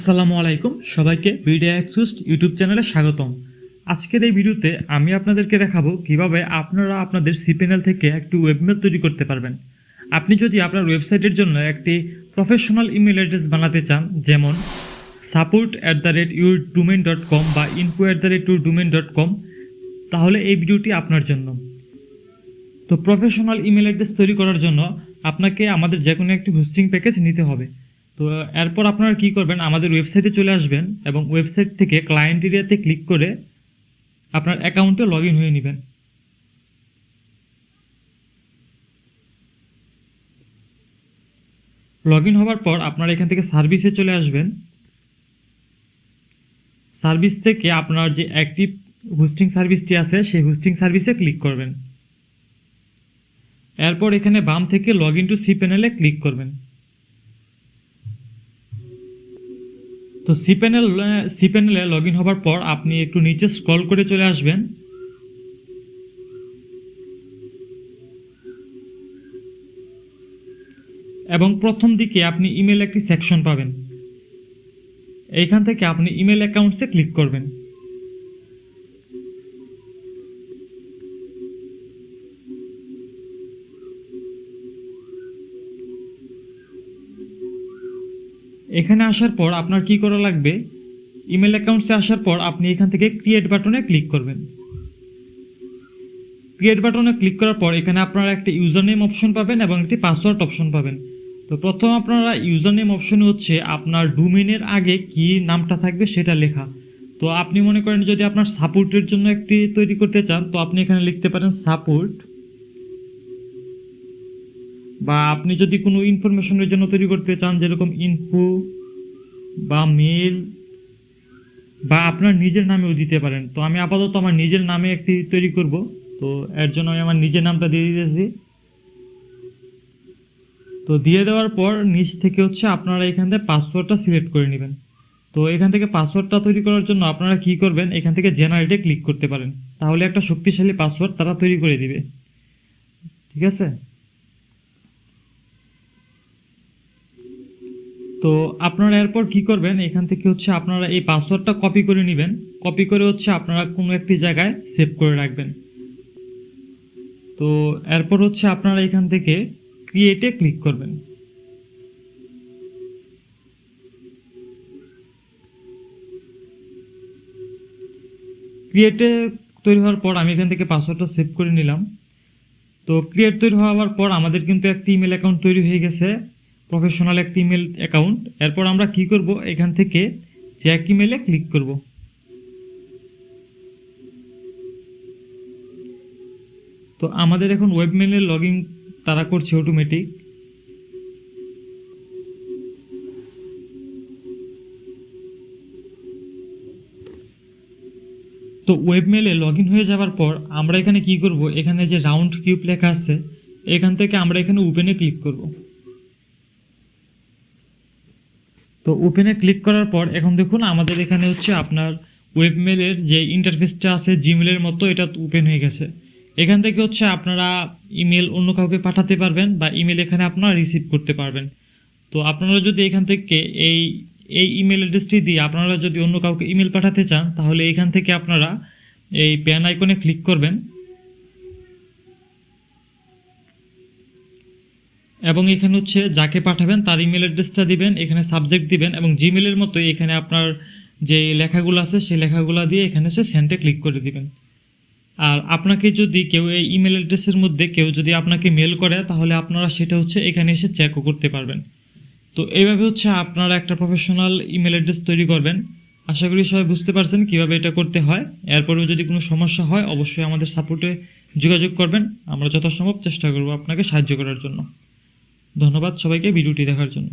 আসসালামু আলাইকুম, সবাইকে ভিডিও এক্সুস্ট ইউটিউব চ্যানেলে স্বাগতম। আজকের এই ভিডিওতে আমি আপনাদেরকে দেখাবো কিভাবে আপনারা আপনাদের সিপিএনএল থেকে একটি ওয়েবমেল তৈরি করতে পারবেন। আপনি যদি আপনার ওয়েবসাইটের জন্য একটি প্রফেশনাল ইমেল অ্যাড্রেস বানাতে চান, যেমন support@yourdomain.com বা info@yourdomain.com, তাহলে এই ভিডিওটি আপনার জন্য। তো প্রফেশনাল ইমেল অ্যাড্রেস তৈরি করার জন্য আপনাকে আমাদের যে কোনো একটি হোস্টিং প্যাকেজ নিতে হবে। তো এরপর আপনারা কী করবেন, আমাদের ওয়েবসাইটে চলে আসবেন এবং ওয়েবসাইট থেকে ক্লায়েন্ট এরিয়াতে ক্লিক করে আপনার অ্যাকাউন্টে লগ ইন হয়ে নেবেন। লগ ইন হওয়ার পর আপনারা এখান থেকে সার্ভিসে চলে আসবেন। সার্ভিস থেকে আপনার যে অ্যাক্টিভ হোস্টিং সার্ভিসটি আছে সেই হোস্টিং সার্ভিসে ক্লিক করবেন। এরপর এখানে বাম থেকে লগ ইন টু সিপিএনএল-এ ক্লিক করবেন। তো সিপিএনএল-এ লগ ইন হওয়ার পর আপনি একটু নিচে স্ক্রল করে চলে আসবেন এবং প্রথম দিকে আপনি ইমেল একটি সেকশন পাবেন। এইখান থেকে আপনি ইমেল অ্যাকাউন্টসে ক্লিক করবেন। এখানে আসার পর আপনার কি করা লাগবে, ইমেল অ্যাকাউন্টসে আসার পর আপনি এখান থেকে ক্রিয়েট বাটনে ক্লিক করবেন। ক্রিয়েট বাটনে ক্লিক করার পর এখানে আপনারা একটা ইউজার নেম অপশন পাবেন এবং একটি পাসওয়ার্ড অপশন পাবেন। তো প্রথম আপনারা ইউজার নেম অপশনে হচ্ছে আপনার ডোমেইনের আগে কি নামটা থাকবে সেটা লেখা। তো আপনি মনে করেন যদি আপনার সাপোর্টের জন্য একটি তৈরি করতে চান, তো আপনি এখানে লিখতে পারেন সাপোর্ট, বা আপনি যদি কোনো ইনফরমেশনের জন্য তৈরি করতে চান যেরকম ইনফো বা মেল বা আপনার নিজের নামেও দিতে পারেন। তো আমি আপাতত আমার নিজের নামে একটি তৈরি করব, তো এর জন্য আমি আমার নিজের নামটা দিয়ে দিতেছি। তো দিয়ে দেওয়ার পর নিচ থেকে হচ্ছে আপনারা এখান থেকে পাসওয়ার্ডটা সিলেক্ট করে নেবেন। তো এখান থেকে পাসওয়ার্ডটা তৈরি করার জন্য আপনারা কি করবেন, এখান থেকে জেনারেটে ক্লিক করতে পারেন, তাহলে একটা শক্তিশালী পাসওয়ার্ড তারা তৈরি করে দিবে। ঠিক আছে, তো আপনারা এরপর কি করবেন, এখান থেকে হচ্ছে আপনারা এই পাসওয়ার্ডটা কপি করে নেবেন। কপি করে হচ্ছে আপনারা কোনো একটি জায়গায় সেভ করে রাখবেন। তো এরপর হচ্ছে আপনারা এখান থেকে ক্রিয়েটে ক্লিক করবেন। ক্রিয়েটে তৈরি হওয়ার পর আমি এখান থেকে পাসওয়ার্ডটা সেভ করে নিলাম। তো ক্রিয়েট তৈরি হওয়ার পর আমাদের কিন্তু একটি ইমেল অ্যাকাউন্ট তৈরি হয়ে গেছে, প্রফেশনাল একটি ইমেল অ্যাকাউন্ট। এরপর আমরা কি করব, এখান থেকে জ্যাক ইমেলে ক্লিক করব। তো আমাদের এখন ওয়েবমেলের লগ ইন তারা করছে অটোমেটিক। তো ওয়েবমেলে লগ ইন হয়ে যাওয়ার পর আমরা এখানে কি করব, এখানে যে রাউন্ড কিউব লেখা আছে এখান থেকে আমরা এখানে ওপেনে ক্লিক করব। তো ওপেনে ক্লিক করার পর এখন দেখুন আমাদের এখানে হচ্ছে আপনার ওয়েবমেলের যে ইন্টারফেসটা আছে জিমেলের মতো, এটা ওপেন হয়ে গেছে। এখান থেকে হচ্ছে আপনারা ইমেল অন্য কাউকে পাঠাতে পারবেন বা ইমেল এখানে আপনারা রিসিভ করতে পারবেন। তো আপনারা যদি এখান থেকে এই এই ইমেল অ্যাড্রেসটি দিয়ে আপনারা যদি অন্য কাউকে ইমেল পাঠাতে চান, তাহলে এখান থেকে আপনারা এই পেন আইকনে ক্লিক করবেন এবং এখানে হচ্ছে যাকে পাঠাবেন তার ইমেল অ্যাড্রেসটা দিবেন, এখানে সাবজেক্ট দিবেন এবং জিমেলের মতো এখানে আপনার যে লেখাগুলো আছে সেই লেখাগুলো দিয়ে এখানে হচ্ছে সেন্ডে ক্লিক করে দিবেন। আর আপনাকে যদি কেউ এই ইমেল অ্যাড্রেসের মধ্যে কেউ যদি আপনাকে মেল করে, তাহলে আপনারা সেটা হচ্ছে এখানে এসে চেকও করতে পারবেন। তো এইভাবে হচ্ছে আপনারা একটা প্রফেশনাল ইমেল অ্যাড্রেস তৈরি করবেন। আশা করি সবাই বুঝতে পারছেন কীভাবে এটা করতে হয়। এরপরেও যদি কোনো সমস্যা হয় অবশ্যই আমাদের সাপোর্টে যোগাযোগ করবেন, আমরা যথাসম্ভব চেষ্টা করব আপনাকে সাহায্য করার জন্য। ধন্যবাদ সবাইকে ভিডিওটি দেখার জন্য।